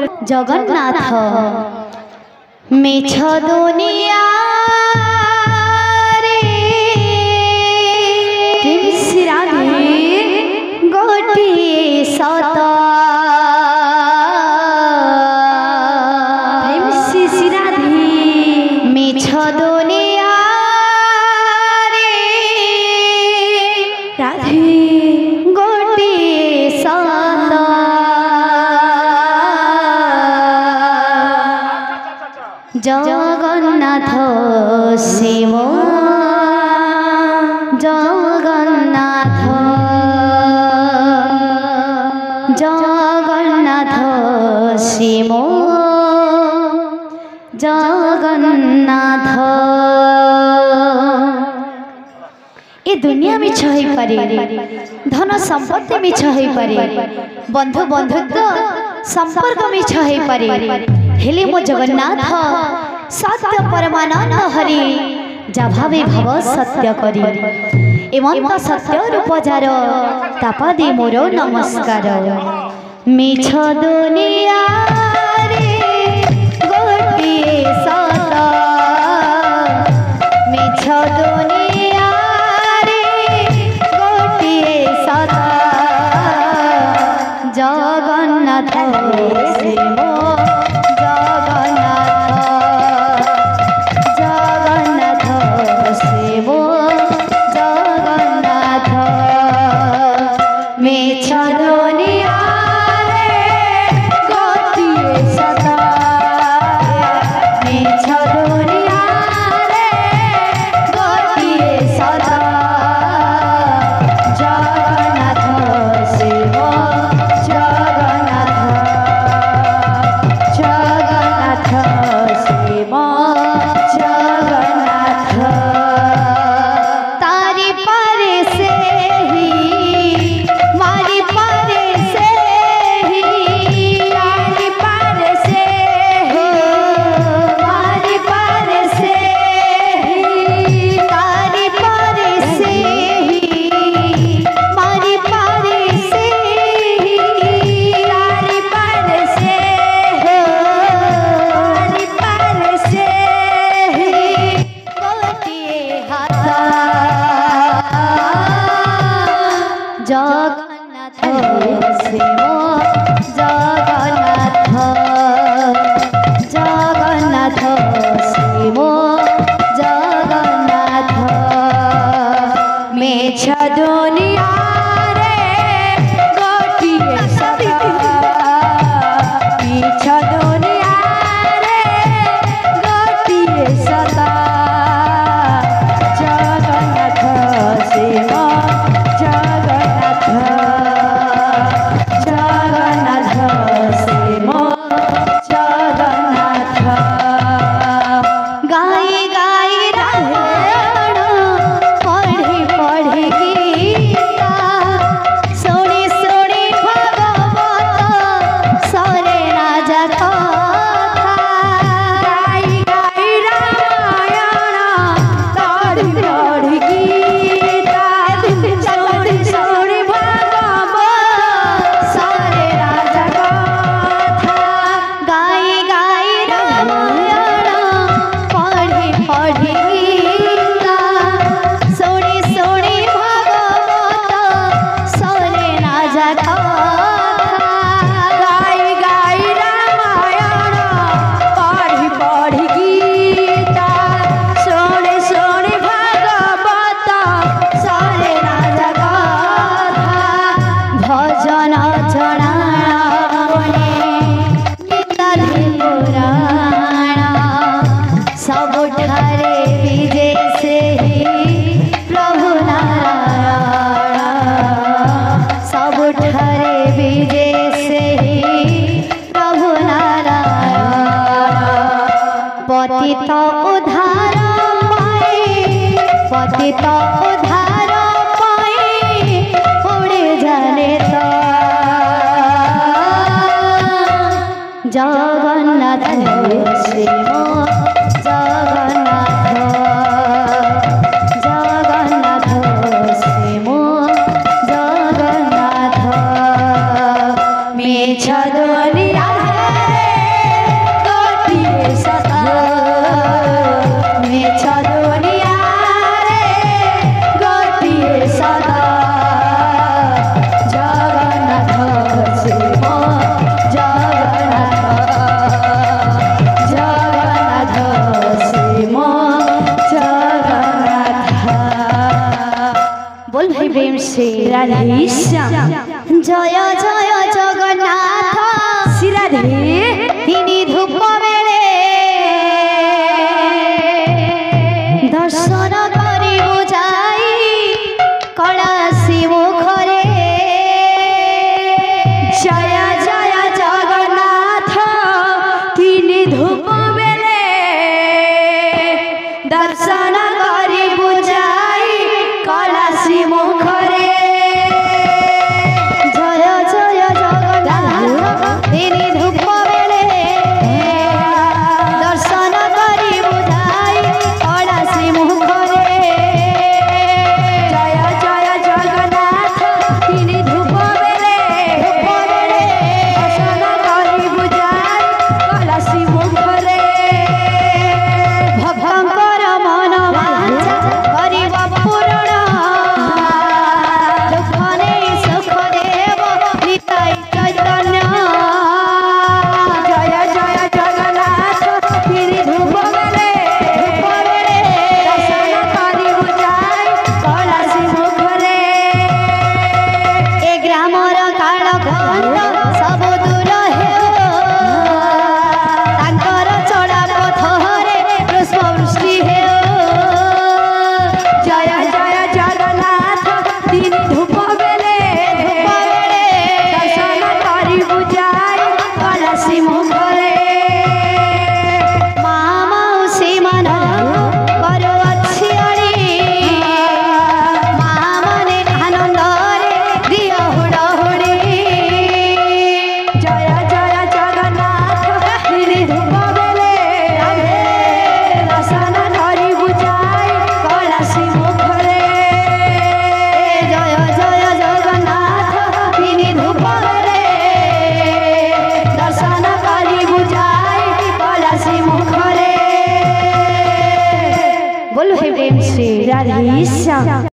जगन्नाथ मेछ दुनिया रे गोटिए सत मेछ दुनिया रे राधे गोटिए सत जगन्नाथ शिव जगन्नाथ जगन्नाथ शिव जगन्नाथ ए दुनिया मिछ होई पारे धन संपत्ति मिछ होई पारे बंधु बंधुत्व संपर्क मिछ होई पारे हेले मो जगन्नाथ सत्य परमानंद हरि जाभावे भव सत्य करी एमंत सत्य रूप जार तापा दे मोर नमस्कार मिछ दुनिया रे गोटिए सत मिछ दुनिया रे गोटिए सत जगन्नाथ शिव जगन्नाथ शिव जगन्नाथ जगन्नाथ शिव जगन्नाथ मेछ दुनिया रे गोटिए सत मेछ दुनिया रे गोटिए सत जगन्नाथ शिव पतित उद्धार पाए उड़े जाने तो जगन्नाथ शिव जगन्नाथ जगन्नाथ शिव जगन्नाथ मेछ दुनिया রাধেশ্যাম জয় জয় জগন্নাথ শ্রী রাধে তিনি ধূপ বেড়ে দর্শন করিবু যাই কলাসি মুখরে জয় জয় জগন্নাথ তিনি ধূপ বেলে দর্শন করিবু যাই কলাসি মুখরে জয় জয় জগন্নাথ তিনি ধূপ বেড়ে দর্শন করিবু যাই কলাসি মুখরে জয় জয় জগন্নাথ তিনি ধূপ বেলে দর্শন করিবু যাই কলাসি মুখরে ভক্তଙ୍କର ମନ ବାଞ୍ଚା କରିବ ପୂରଣ ଦୁଃଖ ନେଇ ସୁଖ ଦେବ ନିତାଇ ଚୈତନ୍ୟ জয় জয় জগନ୍ନାଥ তিনি ধূপ বেলে দর্শନ କରିବୁ ଯାଇ କୈଳାସୀ ମୁଖରେ ଏ ଗ୍ରାମର କାଳ କଣ୍ଟ ସବୁ ଦୂର ହେଉ ତାଙ୍କର ଚଳା ପଥରେ ପୁଷ୍ପ ବୃଷ୍ଟି ହେଉ জয় জয় জগନ୍ନାଥ তিনি ଧୂପ ବେଲେ ଦର୍ଶନ କରିବୁ ଯାଇ କୈଳାସୀ ମୁଖରେ ମା ମାଉସୀ ମାନଙ୍କୁ କରୁଅଛି ଅଳି ମା ମାନେ ଆନନ୍ଦରେ ଦିଅ ହୁଡ଼ହୁଡ଼ି জয় জয় জগନ୍ନାଥ তিনি ଧୂପ ବେଲେ ଦର୍ଶନ କରିବୁ ଯାଇ କୈଳାସୀ ମୁଖରେ ଜୟ ଜୟ ଜଗନ୍ନାଥ তিনি ଧୂପ ବେଲେ দর্শন করিবু যাই কৈলাসী মুখরে बोलो हे प्रेम से রাধেশ্যাম।